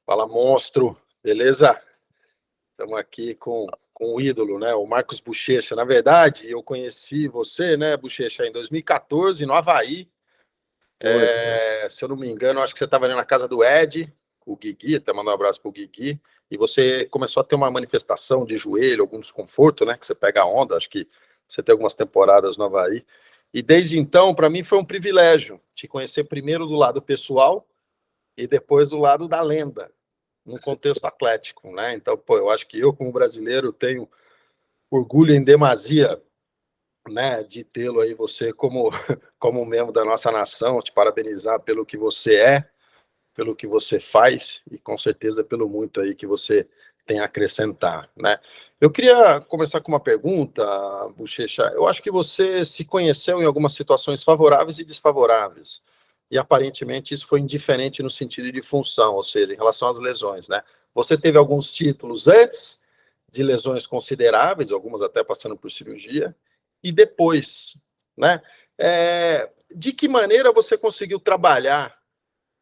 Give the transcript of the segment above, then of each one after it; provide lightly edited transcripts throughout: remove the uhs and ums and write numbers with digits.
Fala, monstro, beleza? Estamos aqui com o ídolo, né? O Marcos Bochecha. Na verdade, eu conheci você, né, Bochecha, em 2014, no Havaí. Foi. Se eu não me engano, acho que você estava ali na casa do Ed, o Guigui, até mandar um abraço pro Guigui, e você começou a ter uma manifestação de joelho, algum desconforto, né? Que você pega a onda, acho que você tem algumas temporadas no Havaí. E desde então, para mim, foi um privilégio te conhecer primeiro do lado pessoal e depois do lado da lenda, num contexto atlético, né? Então, pô, eu acho que eu, como brasileiro, tenho orgulho em demasia, né, de tê-lo aí, você como, como membro da nossa nação, te parabenizar pelo que você é, pelo que você faz e com certeza pelo muito aí que você tem a acrescentar, né? Eu queria começar com uma pergunta, Bochecha. Eu acho que você se conheceu em algumas situações favoráveis e desfavoráveis. E aparentemente isso foi indiferente no sentido de função, ou seja, em relação às lesões, né? Você teve alguns títulos antes de lesões consideráveis, algumas até passando por cirurgia, e depois, né? De que maneira você conseguiu trabalhar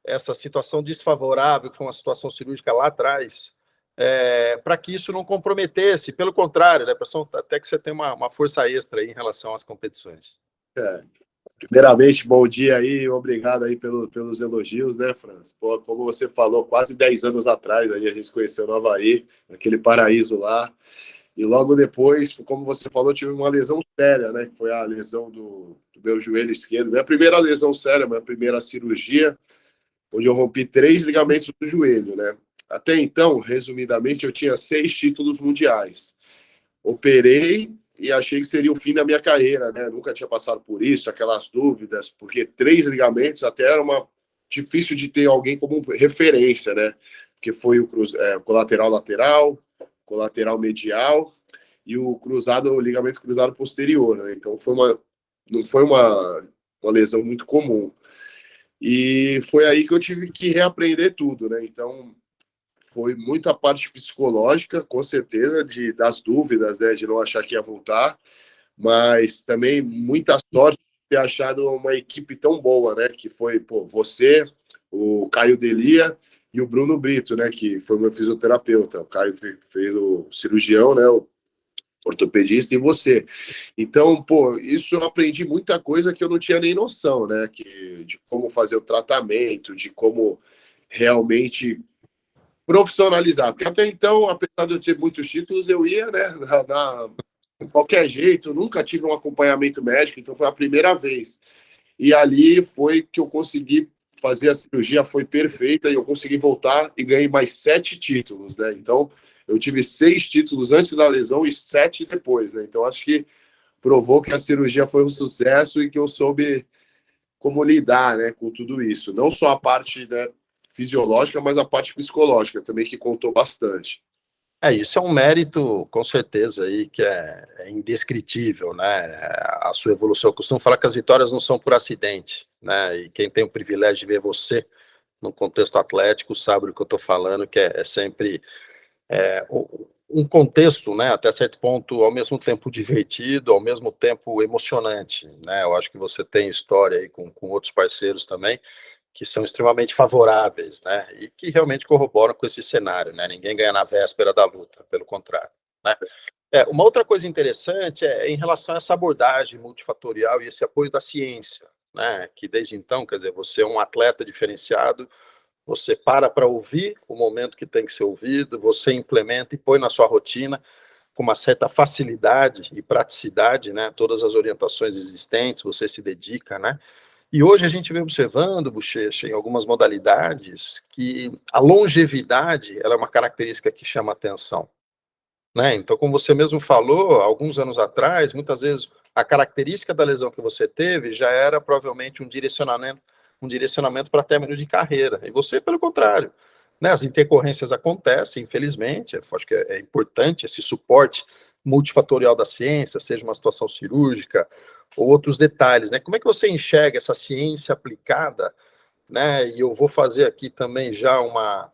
essa situação desfavorável, que foi uma situação cirúrgica lá atrás, para que isso não comprometesse, pelo contrário, né, pessoal, até que você tem uma força extra aí em relação às competições. É. Primeiramente, bom dia aí, obrigado aí pelos elogios, né, Franz? Pô, como você falou, quase 10 anos atrás, aí a gente se conheceu no Havaí, aquele paraíso lá, e logo depois, como você falou, tive uma lesão séria, né, que foi a lesão do meu joelho esquerdo, minha primeira lesão séria, minha primeira cirurgia, onde eu rompi 3 ligamentos do joelho, né. Até então, resumidamente, eu tinha 6 títulos mundiais. Operei e achei que seria o fim da minha carreira, né? Nunca tinha passado por isso, aquelas dúvidas, porque 3 ligamentos até era uma difícil de ter alguém como referência, né? Porque foi o colateral lateral, colateral medial e o ligamento cruzado posterior, né? Então não foi uma lesão muito comum. E foi aí que eu tive que reaprender tudo, né? Então foi muita parte psicológica, com certeza, das dúvidas, né, de não achar que ia voltar, mas também muita sorte de ter achado uma equipe tão boa, né, que foi pô, você, o Caio Delia e o Bruno Brito, né, que foi meu fisioterapeuta. O Caio fez o cirurgião, né, o ortopedista e você. Então, pô, isso eu aprendi muita coisa que eu não tinha nem noção, né, de como fazer o tratamento, de como realmente profissionalizar, porque até então, apesar de eu ter muitos títulos, eu ia, né, de qualquer jeito, nunca tive um acompanhamento médico, então foi a primeira vez. E ali foi que eu consegui fazer a cirurgia, foi perfeita, e eu consegui voltar e ganhei mais 7 títulos, né? Então, eu tive 6 títulos antes da lesão e 7 depois, né? Então, acho que provou que a cirurgia foi um sucesso e que eu soube como lidar, né, com tudo isso. Não só a parte, né, fisiológica, mas a parte psicológica também, que contou bastante. Isso é um mérito, com certeza, aí, que é indescritível, né? A sua evolução. Eu costumo falar que as vitórias não são por acidente, né? E quem tem o privilégio de ver você no contexto atlético sabe do que eu estou falando, que é sempre um contexto, né, até certo ponto, ao mesmo tempo divertido, ao mesmo tempo emocionante, né? Eu acho que você tem história aí com outros parceiros também, que são extremamente favoráveis, né? E que realmente corroboram com esse cenário, né? Ninguém ganha na véspera da luta, pelo contrário, né? Uma outra coisa interessante é em relação a essa abordagem multifatorial e esse apoio da ciência, né? Que desde então, quer dizer, você é um atleta diferenciado, você para ouvir o momento que tem que ser ouvido, você implementa e põe na sua rotina com uma certa facilidade e praticidade, né? Todas as orientações existentes, você se dedica, né? E hoje a gente vem observando, Bochecha, em algumas modalidades, que a longevidade ela é uma característica que chama atenção, né? Então, como você mesmo falou, alguns anos atrás, muitas vezes a característica da lesão que você teve já era provavelmente um direcionamento para término de carreira. E você, pelo contrário, né? As intercorrências acontecem, infelizmente. Eu acho que é importante esse suporte multifatorial da ciência, seja uma situação cirúrgica ou outros detalhes, né? Como é que você enxerga essa ciência aplicada, né? E eu vou fazer aqui também já uma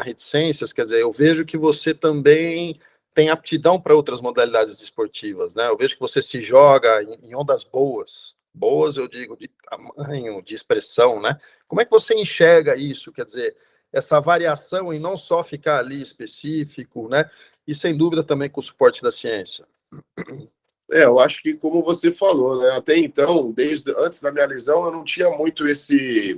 reticências, quer dizer, eu vejo que você também tem aptidão para outras modalidades desportivas, né? Eu vejo que você se joga em ondas boas, boas eu digo de tamanho, de expressão, né? Como é que você enxerga isso? Quer dizer, essa variação em não só ficar ali específico, né? E sem dúvida também com o suporte da ciência. Eu acho que como você falou, né? Até então, desde antes da minha lesão, eu não tinha muito esse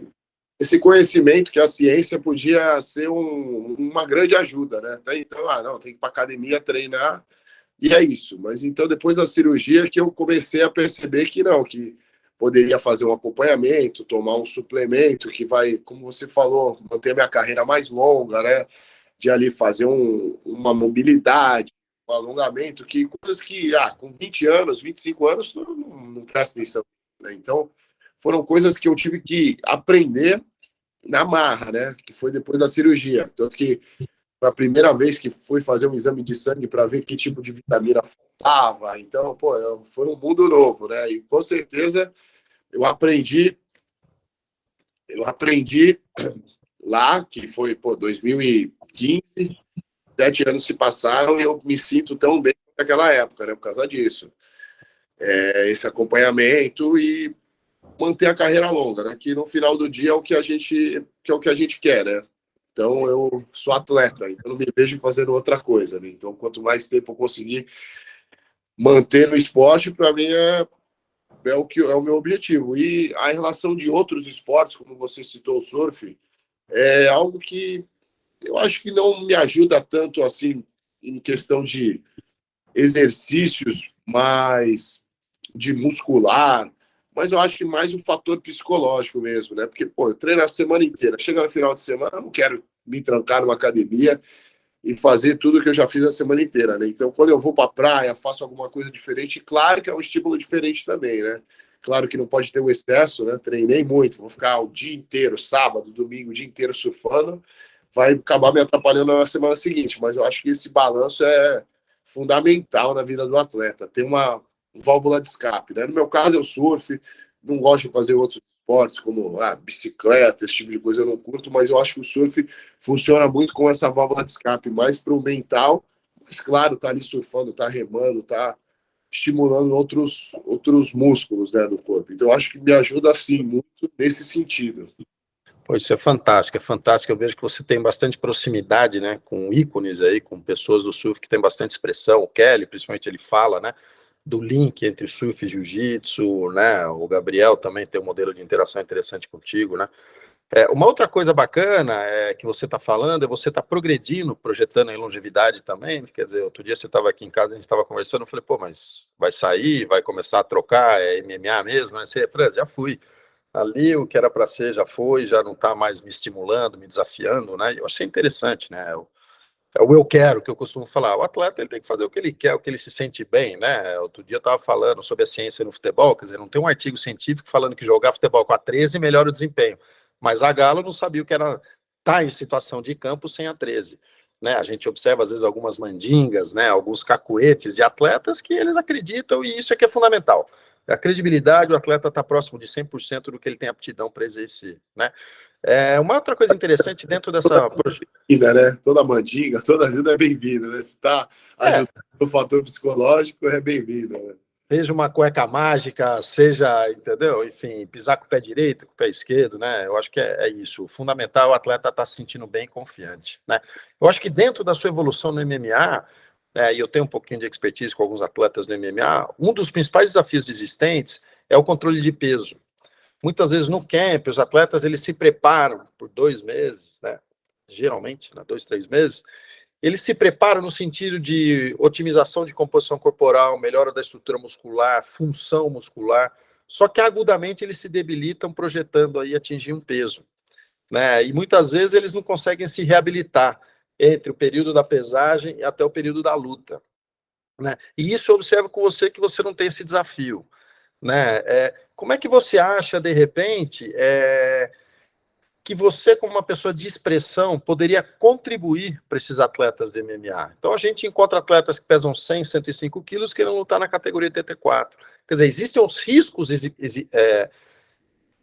conhecimento que a ciência podia ser uma grande ajuda, né? Até então, não, tem que ir para academia treinar e é isso. Mas então, depois da cirurgia, que eu comecei a perceber que não, que poderia fazer um acompanhamento, tomar um suplemento que vai, como você falou, manter minha carreira mais longa, né? De ali fazer uma mobilidade, um alongamento, que coisas que, com 20 anos, 25 anos, não presta atenção, né? Então, foram coisas que eu tive que aprender na marra, né? Que foi depois da cirurgia. Tanto que foi a primeira vez que fui fazer um exame de sangue para ver que tipo de vitamina faltava. Então, foi um mundo novo, né? E com certeza eu aprendi lá, que foi, 2015, 7 anos se passaram e eu me sinto tão bem naquela época, né? Por causa disso. Esse acompanhamento e manter a carreira longa, né? Que no final do dia é o que a gente quer, né? Então eu sou atleta, então não me vejo fazendo outra coisa, né? Então quanto mais tempo eu conseguir manter no esporte, para mim é o que é o meu objetivo. E a relação de outros esportes, como você citou o surf, é algo que eu acho que não me ajuda tanto assim em questão de exercícios mais de muscular, mas eu acho que mais um fator psicológico mesmo, né? Porque, eu treino a semana inteira, chega no final de semana, eu não quero me trancar numa academia e fazer tudo que eu já fiz a semana inteira, né? Então, quando eu vou para a praia, faço alguma coisa diferente, claro que é um estímulo diferente também, né? Claro que não pode ter o excesso, né? Treinei muito, vou ficar o dia inteiro, sábado, domingo, o dia inteiro surfando, vai acabar me atrapalhando na semana seguinte, mas eu acho que esse balanço é fundamental na vida do atleta, ter uma válvula de escape, né? No meu caso, eu surf, não gosto de fazer outros esportes, como bicicleta, esse tipo de coisa eu não curto, mas eu acho que o surf funciona muito com essa válvula de escape, mais para o mental, mas claro, tá ali surfando, tá remando, tá estimulando outros músculos, né, do corpo. Então, eu acho que me ajuda, assim, muito nesse sentido. Pô, isso é fantástico, é fantástico. Eu vejo que você tem bastante proximidade, né, com ícones aí, com pessoas do surf que tem bastante expressão. O Kelly, principalmente, ele fala, né, do link entre surf e jiu-jitsu, né, o Gabriel também tem um modelo de interação interessante contigo, né. Uma outra coisa bacana que você está falando é você está progredindo, projetando a longevidade também. Quer dizer, outro dia você estava aqui em casa, a gente estava conversando, eu falei, mas vai sair, vai começar a trocar, MMA mesmo? Né? Você, Fran, já fui. Ali o que era para ser já foi, já não está mais me estimulando, me desafiando, né? Eu achei interessante, né? É o eu quero, que eu costumo falar. O atleta ele tem que fazer o que ele quer, o que ele se sente bem, né? Outro dia eu estava falando sobre a ciência no futebol, quer dizer, não tem um artigo científico falando que jogar futebol com a 13 melhora o desempenho. Mas a Galo não sabia o que era estar em situação de campo sem a 13. Né? A gente observa, às vezes, algumas mandingas, né? Alguns cacuetes de atletas que eles acreditam, e isso é que é fundamental. A credibilidade, o atleta está próximo de 100% do que ele tem aptidão para exercer, né? Uma outra coisa interessante dentro dessa... Né? Toda mandinga, toda ajuda é bem-vinda, né? Se está ajudando o fator psicológico, é bem-vinda, né? Seja uma cueca mágica, seja, entendeu? Enfim, pisar com o pé direito, com o pé esquerdo, né? Eu acho que é isso. O fundamental é o atleta estar se sentindo bem e confiante, né? Eu acho que dentro da sua evolução no MMA, e eu tenho um pouquinho de expertise com alguns atletas no MMA, um dos principais desafios existentes é o controle de peso. Muitas vezes no camp, os atletas eles se preparam por 2 meses, né? Geralmente, né? 2, 3 meses, eles se preparam no sentido de otimização de composição corporal, melhora da estrutura muscular, função muscular, só que agudamente eles se debilitam projetando aí atingir um peso, né? E muitas vezes eles não conseguem se reabilitar entre o período da pesagem e até o período da luta, né? E isso eu observo com você que você não tem esse desafio, né? Como é que você acha, de repente, que você, como uma pessoa de expressão, poderia contribuir para esses atletas do MMA? Então, a gente encontra atletas que pesam 100, 105 quilos querendo lutar na categoria TT4. Quer dizer, existem os riscos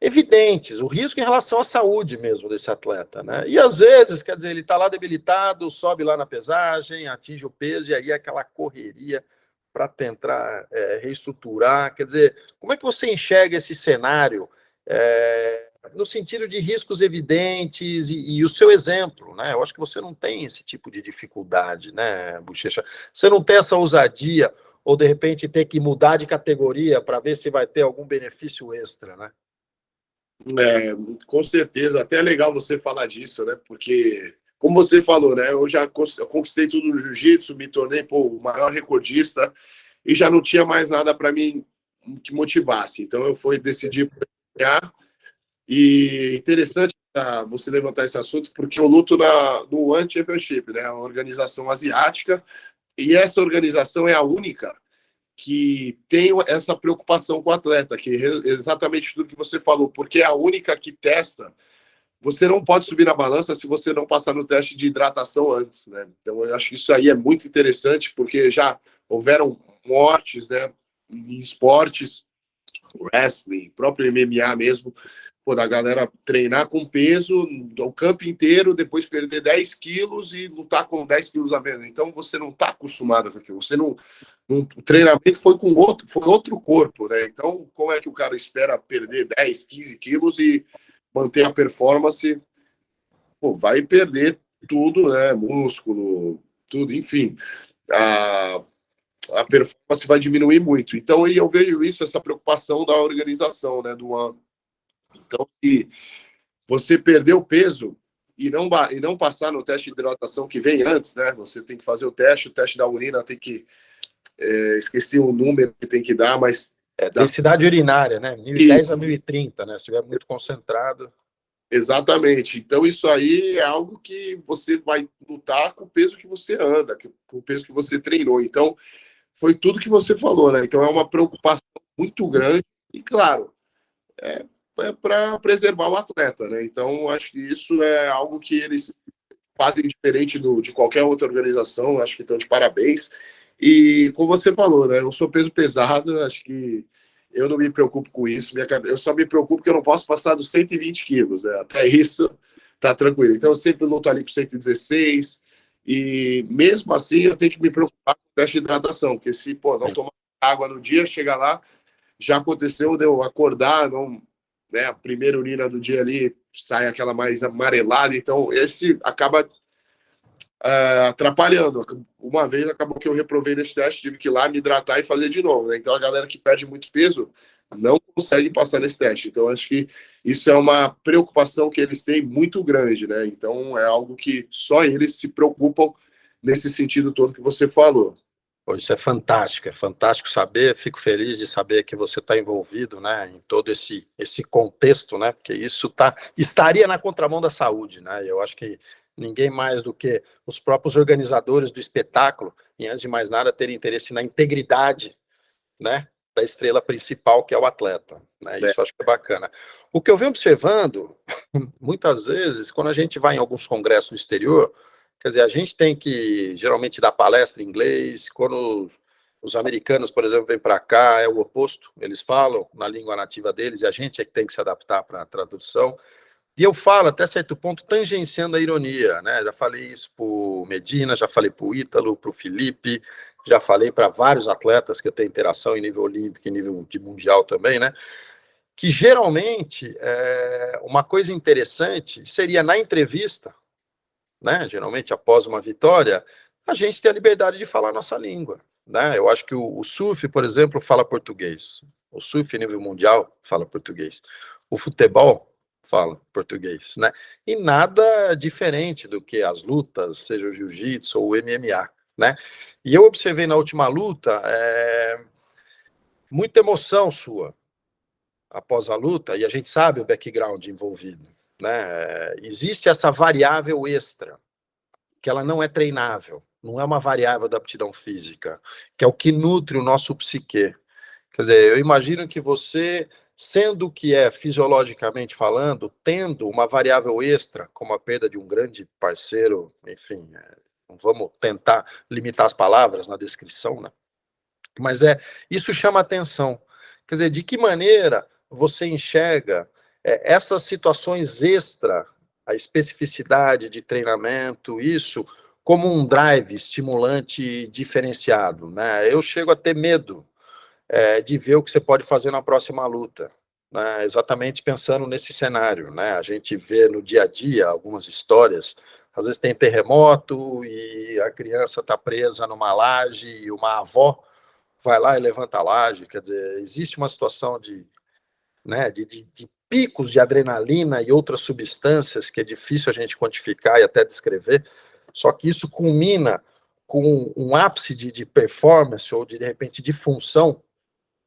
evidentes, o risco em relação à saúde mesmo desse atleta, né? E, às vezes, quer dizer, ele está lá debilitado, sobe lá na pesagem, atinge o peso, e aí aquela correria para tentar reestruturar. Quer dizer, como é que você enxerga esse cenário no sentido de riscos evidentes e o seu exemplo, né? Eu acho que você não tem esse tipo de dificuldade, né, Bochecha? Você não tem essa ousadia, ou de repente ter que mudar de categoria para ver se vai ter algum benefício extra, né? É, com certeza, até é legal você falar disso, né? Porque, como você falou, né? Eu conquistei tudo no jiu-jitsu, me tornei o maior recordista e já não tinha mais nada para mim que motivasse. Então eu fui decidir ganhar. E interessante você levantar esse assunto, porque eu luto no One Championship, né? A organização asiática, e essa organização é a única que tem essa preocupação com o atleta, que é exatamente tudo que você falou, porque é a única que testa. Você não pode subir na balança se você não passar no teste de hidratação antes, né? Então, eu acho que isso aí é muito interessante, porque já houveram mortes, né, em esportes, wrestling, próprio MMA mesmo, pô, da galera treinar com peso o campo inteiro, depois perder 10 quilos e lutar com 10 quilos a menos. Então, você não está acostumado com aquilo. Você não, o treinamento foi outro corpo, né? Então, como é que o cara espera perder 10, 15 quilos e manter a performance? Pô, vai perder tudo, né? Músculo, tudo, enfim. A, a performance vai diminuir muito. Então, eu vejo isso, essa preocupação da organização, né? Então, se você perder o peso e não passar no teste de hidratação que vem antes, né? Você tem que fazer o teste da urina tem que esqueci o número que tem que dar, mas Densidade urinária, né? 1010 a 1030, né? Se estiver muito concentrado. Exatamente. Então, isso aí é algo que você vai lutar com o peso que você anda, com o peso que você treinou. Então, foi tudo que você falou, né? Então, é uma preocupação muito grande e, claro, é para preservar o atleta, né? Então, acho que isso é algo que eles fazem diferente de qualquer outra organização. Acho que estão de parabéns. E, como você falou, né? Eu sou peso pesado, acho que eu não me preocupo com isso. Eu só me preocupo que eu não posso passar dos 120 quilos. Né? Até isso tá tranquilo. Então, eu sempre luto ali com 116. E mesmo assim, eu tenho que me preocupar com o teste de hidratação. Porque se, pô, não tomar água no dia, chegar lá, já aconteceu de eu acordar, não, né, a primeira urina do dia ali sai aquela mais amarelada. Então, esse acaba atrapalhando. Uma vez acabou que eu reprovei nesse teste, tive que ir lá me hidratar e fazer de novo. Né? Então a galera que perde muito peso não consegue passar nesse teste. Então acho que isso é uma preocupação que eles têm muito grande, né? Então é algo que só eles se preocupam nesse sentido todo que você falou. Isso é fantástico saber, fico feliz de saber que você está envolvido, né, em todo esse contexto, né, porque isso estaria na contramão da saúde, né, eu acho que ninguém mais do que os próprios organizadores do espetáculo, e antes de mais nada, ter interesse na integridade, né, da estrela principal, que é o atleta, né, isso eu acho que é bacana. O que eu venho observando, muitas vezes, quando a gente vai em alguns congressos no exterior, quer dizer, a gente tem que, geralmente, dar palestra em inglês. Quando os americanos, por exemplo, vêm para cá, é o oposto. Eles falam na língua nativa deles e a gente é que tem que se adaptar para a tradução. E eu falo, até certo ponto, tangenciando a ironia, né? Já falei isso para o Medina, já falei para o Ítalo, para o Felipe, já falei para vários atletas que eu tenho interação em nível olímpico e nível de mundial também, né? Que geralmente, uma coisa interessante seria na entrevista, né, geralmente após uma vitória, a gente tem a liberdade de falar a nossa língua, né? Eu acho que o surf, por exemplo, fala português. O surf a nível mundial fala português. O futebol fala português, né? E nada diferente do que as lutas, seja o jiu-jitsu ou o MMA, né? E eu observei na última luta muita emoção sua após a luta, e a gente sabe o background envolvido, né? Existe essa variável extra, que ela não é treinável, não é uma variável da aptidão física, que é o que nutre o nosso psique. Quer dizer, eu imagino que você, sendo o que é fisiologicamente falando, tendo uma variável extra, como a perda de um grande parceiro, enfim, vamos tentar limitar as palavras na descrição, né? Mas isso chama atenção. Quer dizer, de que maneira você enxerga essas situações extra, a especificidade de treinamento, isso como um drive estimulante diferenciado, né? Eu chego a ter medo de ver o que você pode fazer na próxima luta, né, exatamente pensando nesse cenário, né? A gente vê no dia a dia algumas histórias, às vezes tem terremoto e a criança está presa numa laje e uma avó vai lá e levanta a laje, quer dizer, existe uma situação de, né, de picos de adrenalina e outras substâncias que é difícil a gente quantificar e até descrever, só que isso culmina com um ápice de performance ou de repente de função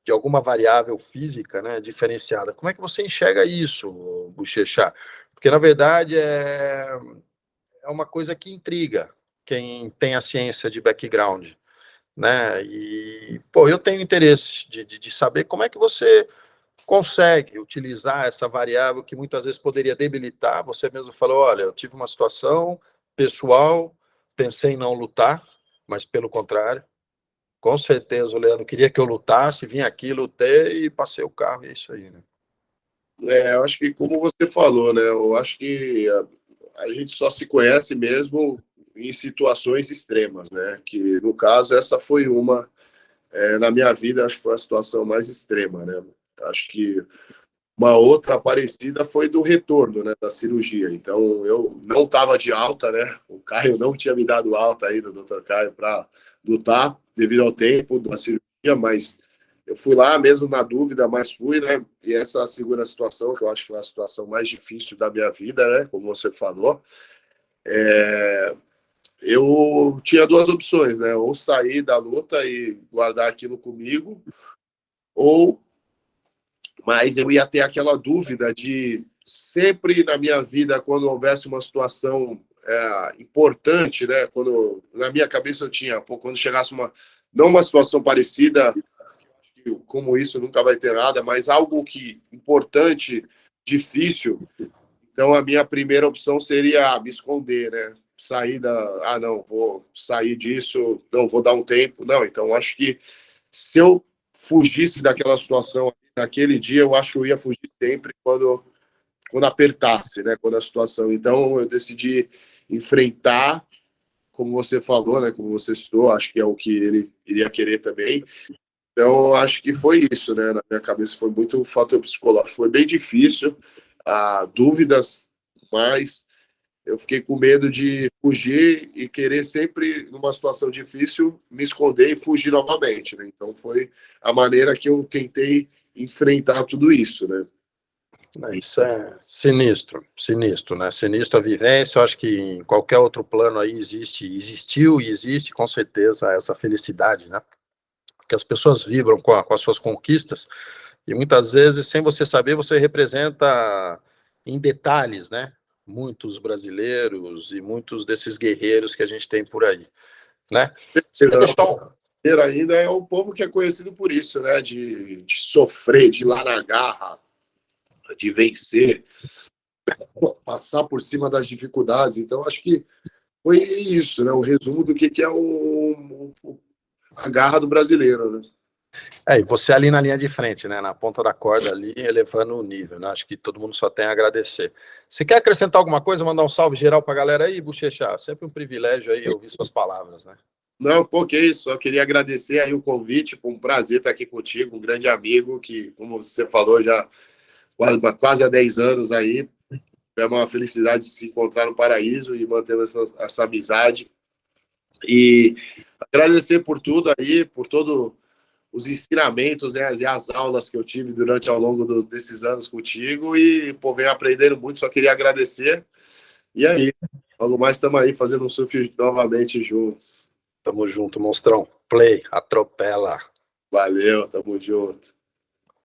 de alguma variável física, né, diferenciada. Como é que você enxerga isso, Bochecha? Porque, na verdade, é uma coisa que intriga quem tem a ciência de background, né? E, pô, eu tenho interesse de saber como é que você consegue utilizar essa variável que muitas vezes poderia debilitar. Você mesmo falou, olha, eu tive uma situação pessoal, pensei em não lutar, mas pelo contrário, com certeza o Leandro queria que eu lutasse, vim aqui, lutei e passei o carro, e é isso aí, né? Eu acho que, como você falou, né? Eu acho que a gente só se conhece mesmo em situações extremas, né? Que, no caso, essa foi uma, na minha vida, acho que foi a situação mais extrema, né? Acho que uma outra parecida foi do retorno, né, da cirurgia. Então, eu não estava de alta, né? O Caio não tinha me dado alta aí, do Dr. Caio, para lutar devido ao tempo da cirurgia, mas eu fui lá mesmo na dúvida, mas fui, né? E essa segunda situação, que eu acho que foi a situação mais difícil da minha vida, né? Como você falou, eu tinha duas opções, né? Ou sair da luta e guardar aquilo comigo, ou mas eu ia ter aquela dúvida de sempre na minha vida, quando houvesse uma situação importante, né? Quando na minha cabeça eu tinha, pô, quando chegasse uma não uma situação parecida, como isso nunca vai ter nada, mas algo que importante, difícil. Então a minha primeira opção seria me esconder, né? Sair da, não, vou sair disso, não vou dar um tempo, não. Então acho que se eu fugisse daquela situação naquele dia, eu acho que eu ia fugir sempre quando apertasse, né? Quando a situação. Então eu decidi enfrentar, como você falou, né? Como você citou, acho que é o que ele iria querer também. Então acho que foi isso, né? Na minha cabeça foi muito fator psicológico, foi bem difícil, dúvidas, mas eu fiquei com medo de fugir e querer sempre, numa situação difícil, me esconder e fugir novamente, né? Então foi a maneira que eu tentei enfrentar tudo isso, né? Isso é sinistro, sinistro, né? Sinistro a vivência, eu acho que em qualquer outro plano aí existiu e existe com certeza essa felicidade, né? Que as pessoas vibram com as suas conquistas e muitas vezes, sem você saber, você representa em detalhes, né? Muitos brasileiros e muitos desses guerreiros que a gente tem por aí, né? Você quer deixar Ainda é o povo que é conhecido por isso, né? De sofrer, de ir lá na garra, de vencer, passar por cima das dificuldades. Então, acho que foi isso, né? O resumo do que é a garra do brasileiro, né? e você ali na linha de frente, né, na ponta da corda ali, elevando o nível, né, acho que todo mundo só tem a agradecer. Você quer acrescentar alguma coisa, mandar um salve geral pra galera aí, Bochecha? Sempre um privilégio aí ouvir suas palavras, né? Não, pô, que isso, só queria agradecer aí o convite, foi um prazer estar aqui contigo, um grande amigo que, como você falou, já quase há 10 anos aí, é uma felicidade de se encontrar no paraíso e manter essa amizade. E agradecer por tudo aí, por todos os ensinamentos, né, e as aulas que eu tive durante ao longo desses anos contigo e, pô, venho aprendendo muito, só queria agradecer. E aí, logo mais estamos aí fazendo um surf novamente juntos. Tamo junto, monstrão. Play, atropela. Valeu, tamo junto.